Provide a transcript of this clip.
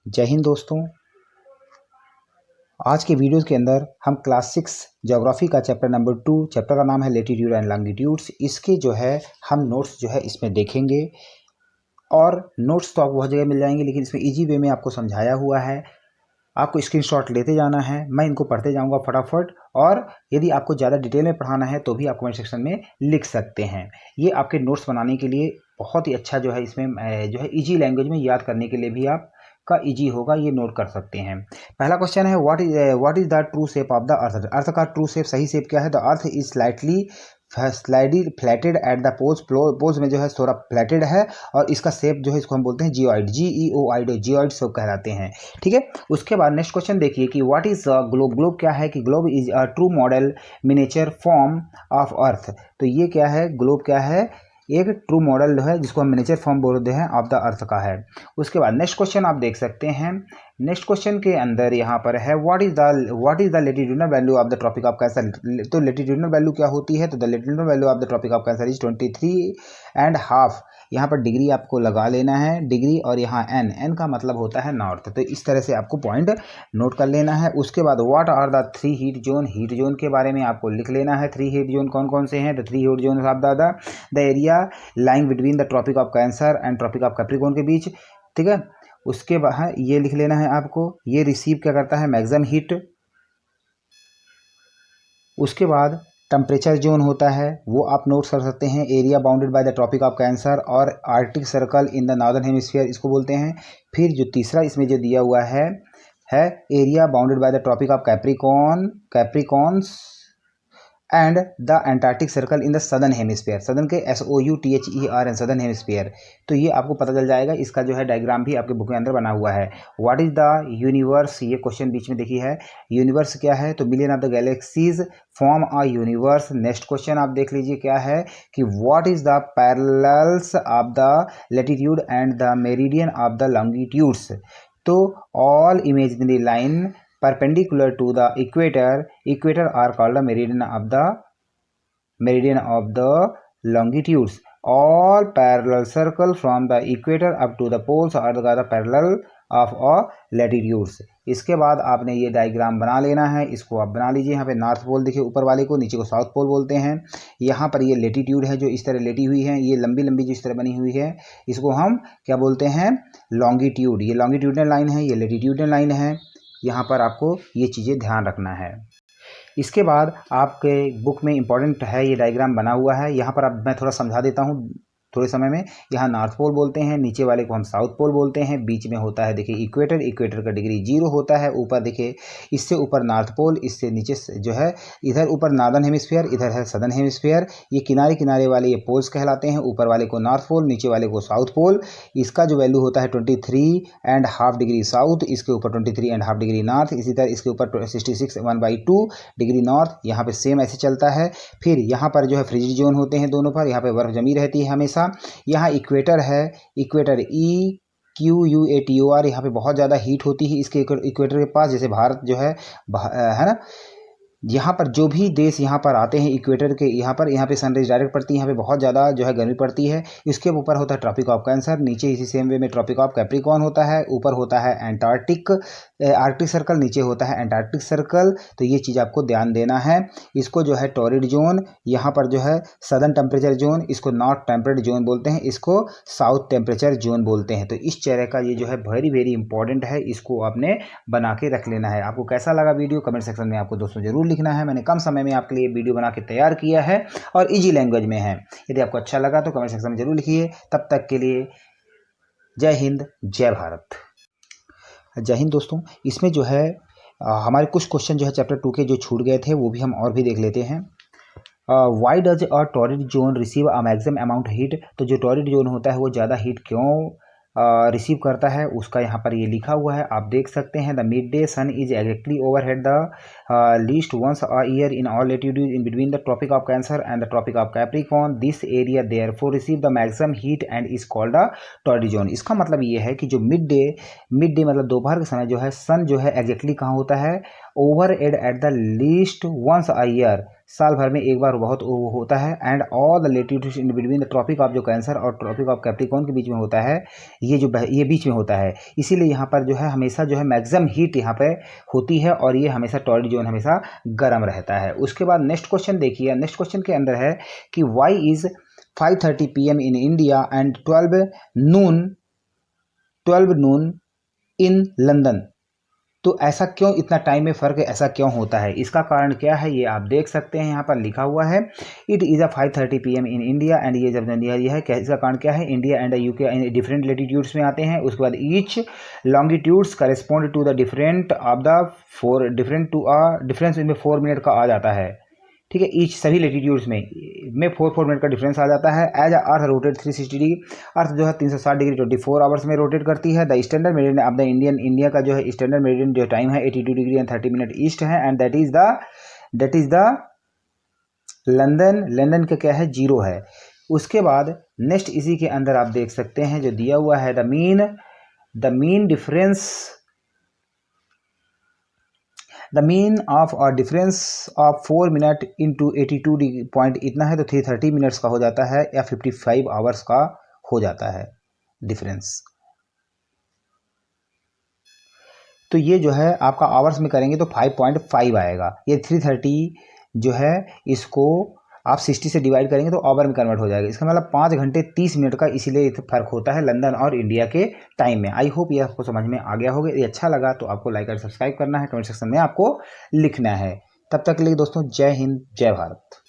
जय हिंद दोस्तों। आज के वीडियोस के अंदर हम क्लास 6 ज्योग्राफी का चैप्टर नंबर 2, चैप्टर का नाम है लेटीट्यूड एंड लॉन्गिट्यूड्स। इसके जो है हम नोट्स जो है इसमें देखेंगे और नोट्स तो आपको बहुत जगह मिल जाएंगे, लेकिन इसमें इजी वे में आपको समझाया हुआ है। आपको स्क्रीनशॉट लेते जाना है, मैं इनको पढ़ते जाऊंगा फटाफट। और यदि आपको ज़्यादा डिटेल में पढ़ाना है तो भी आप कमेंट सेक्शन में लिख सकते हैं। ये आपके नोट्स बनाने के लिए बहुत ही अच्छा जो है, इसमें जो है इजी लैंग्वेज में याद करने के लिए भी आप का इजी होगा, ये नोट कर सकते हैं। पहला क्वेश्चन है what is the true shape of the earth. Earth का ट्रू शेप, सही शेप क्या है? The earth is slightly flatted at the poles. Poles में जो है थोड़ा फ्लैटेड है और इसका शेप जो है इसको हम बोलते हैं जियोइड, GEOID, जियोइड शेप कहलाते हैं। ठीक है। उसके बाद नेक्स्ट क्वेश्चन देखिए कि व्हाट इज ग्लोब। ग्लोब क्या है? कि globe is a true model miniature form of earth. तो ये क्या है? ग्लोब क्या है? एक ट्रू मॉडल है जिसको हम मिनिएचर फॉर्म बोलते हैं ऑफ द अर्थ का है। उसके बाद नेक्स्ट क्वेश्चन आप देख सकते हैं। नेक्स्ट क्वेश्चन के अंदर यहाँ पर है what is the latitudinal value of the tropic of Cancer. तो लेटीट्यूडनल वैल्यू क्या होती है? तो the latitudinal value of the tropic of Cancer is 23.5। यहाँ पर डिग्री आपको लगा लेना है, डिग्री, और यहाँ एन का मतलब होता है नॉर्थ। तो इस तरह से आपको पॉइंट नोट कर लेना है। उसके बाद what are the 3 heat zone. Heat zone के बारे में आपको लिख लेना है। 3 हीट जोन कौन कौन से हैं? The 3 heat zone of the area lying between the tropic of Cancer and tropic of Capricorn के बीच। ठीक है। उसके बाद ये लिख लेना है आपको, ये रिसीव क्या करता है? Maximum heat. उसके बाद टेम्परेचर जोन होता है, वो आप नोट कर सकते हैं। Area bounded by the tropic of Cancer और Arctic Circle in the northern hemisphere, इसको बोलते हैं। फिर जो तीसरा इसमें जो दिया हुआ है area bounded by the tropic of Capricorns and the Antarctic circle in the southern hemisphere. Southern के SOUTHERN, सदर्न हेमिस्फीयर। तो ये आपको पता चल जाएगा। इसका जो है डायग्राम भी आपके बुक के अंदर बना हुआ है। व्हाट इज द यूनिवर्स, ये क्वेश्चन बीच में देखी है। यूनिवर्स क्या है? तो million of the galaxies form a universe. Next question आप देख लीजिए क्या है कि what is the parallels of the latitude and the meridian of the longitudes. तो all imaginary line perpendicular to the equator are called the meridian of the longitudes. All parallel circle from the equator up to the poles are the parallel of latitudes. इसके बाद आपने ये diagram बना लेना है, इसको आप बना लीजिए। यहाँ पे नॉर्थ पोल देखिए ऊपर वाले को, नीचे को साउथ पोल बोलते हैं। यहाँ पर ये लेटीट्यूड है जो इस तरह लेटी हुई है, ये लंबी लंबी जो इस तरह बनी हुई है इसको हम क्या बोलते हैं? लॉन्गिट्यूड। ये लॉन्गिट्यूडनल लाइन है, ये लेटीट्यूडनल लाइन है। यहाँ पर आपको ये चीज़ें ध्यान रखना है। इसके बाद आपके बुक में इंपॉर्टेंट है, ये डायग्राम बना हुआ है। यहाँ पर अब मैं थोड़ा समझा देता हूँ थोड़े समय में। यहाँ नॉर्थ पोल बोलते हैं, नीचे वाले को हम साउथ पोल बोलते हैं, बीच में होता है देखिए इक्वेटर। इक्वेटर का डिग्री 0 होता है। ऊपर देखिए, इससे ऊपर नॉर्थ पोल, इससे नीचे जो है इधर ऊपर नॉर्दर्न हेमिस्फीयर, इधर है सदर्न हेमिस्फीयर। ये किनारे किनारे वाले ये पोल्स कहलाते हैं। ऊपर वाले को नॉर्थ पोल, नीचे वाले को साउथ पोल। इसका जो वैल्यू होता है 23.5 डिग्री साउथ, इसके ऊपर 23.5 डिग्री नॉर्थ, इसी तरह इसके ऊपर 66.1/2 डिग्री नॉर्थ। यहाँ पे सेम ऐसे चलता है। फिर यहाँ पर जो है फ्रिजिड जोन होते हैं दोनों पर, यहाँ पे बर्फ जमी रहती है हमेशा। यहाँ इक्वेटर है, इक्वेटर EQUATOR। यहाँ पे बहुत ज़्यादा हीट होती है इसके इक्वेटर के पास, जैसे भारत जो है ना। यहाँ पर जो भी देश यहाँ पर आते हैं इक्वेटर के, यहाँ पे सनराइज डायरेक्ट पड़ती है, यहाँ पे बहुत ज़्यादा जो है गर्मी पड़ती है। इसके ऊपर होता है ट्रॉपिक ऑफ कैंसर, नीचे इसी सेम वे में ट्रॉपिक ऑफ कैप्रिकॉर्न होता है, ऊपर होता है आर्कटिक सर्कल, नीचे होता है एंटार्क्टिक सर्कल। तो ये चीज़ आपको ध्यान देना है। इसको जो है टॉरिड जोन, यहाँ पर जो है सदर्न टेम्परेचर जोन, इसको नॉर्थ टेम्परेट जोन बोलते हैं, इसको साउथ टेम्परेचर जोन बोलते हैं। तो इस तरह का ये जो है वेरी वेरी इंपॉर्टेंट है, इसको आपने बना के रख लेना है। आपको कैसा लगा वीडियो कमेंट सेक्शन में आपको दोस्तों जरूर लिखना है। मैंने कम समय में आपके लिए वीडियो बना के तैयार किया है और इजी लैंग्वेज में है। यदि आपको अच्छा लगा तो कमेंट सेक्शन में जरूर लिखिए। तब तक के लिए जय हिंद, जय भारत। जय हिंद दोस्तों। इसमें जो है हमारे कुछ क्वेश्चन जो है चैप्टर 2 के जो छूट गए थे वो भी हम और भी देख लेते हैं। Why does a torrid zone receive a maximum amount heat. तो जो टॉरिड जोन होता है वो ज़्यादा हीट क्यों रिसीव करता है, उसका यहाँ पर ये लिखा हुआ है, आप देख सकते हैं। The mid day sun is exactly overhead the least once a year in all latitude in between the tropic of Cancer and the tropic of Capricorn. This area therefore receive the maximum heat and is called the torrid zone. इसका मतलब ये है कि जो mid day मतलब दोपहर के समय जो है सन जो है एग्जैक्टली कहाँ होता है? Over at the least once a year, साल भर में एक बार बहुत होता है। And all the latitudes in between the tropic of जो कैंसर और ट्रॉपिक ऑफ कैप्रिकॉर्न के बीच में होता है, ये बीच में होता है, इसीलिए यहाँ पर जो है हमेशा जो है मैक्सिमम हीट यहाँ पे होती है और ये हमेशा टॉर्रिड जोन हमेशा गर्म रहता है। उसके बाद नेक्स्ट क्वेश्चन देखिए, नेक्स्ट क्वेश्चन के अंदर है कि why is 5:30 PM in India and 12 noon in London. तो ऐसा क्यों, इतना टाइम में फ़र्क ऐसा क्यों होता है, इसका कारण क्या है, ये आप देख सकते हैं यहाँ पर लिखा हुआ है। It is a 5:30 PM in India and ये जब यह है क्या, इसका कारण क्या है, India and UK different latitudes में आते हैं। उसके बाद each longitudes correspond to the different of the four different to a difference इनमें 4 मिनट का आ जाता है, ठीक है। ईच सभी लेटीट्यूड्स में 4 मिनट का डिफरेंस आ जाता है। एज अर्थ रोटेट 360 डिग्री, अर्थ जो है 360 डिग्री 24 आवर्स में रोटेट करती है। The standard meridian of the India का जो है स्टैंडर्ड मेरिडियन जो टाइम है 82 डिग्री एंड 30 मिनट ईस्ट है। And that is the London का क्या है, 0 है। उसके बाद नेक्स्ट इसी के अंदर आप देख सकते हैं जो दिया हुआ है, the mean difference the mean of a difference of 4 minute into 82 degree point इतना है, तो 330 मिनट्स का हो जाता है या 55 आवर्स का हो जाता है डिफरेंस। तो ये जो है आपका आवर्स में करेंगे तो 5.5 आएगा। ये 330 जो है इसको आप 60 से डिवाइड करेंगे तो आवर में कन्वर्ट हो जाएगा। इसका मतलब 5 घंटे 30 मिनट का इसीलिए फ़र्क होता है लंदन और इंडिया के टाइम में। आई होप ये आपको समझ में आ गया होगा। ये अच्छा लगा तो आपको लाइक और सब्सक्राइब करना है, कमेंट सेक्शन में आपको लिखना है। तब तक के लिए दोस्तों जय हिंद जय भारत।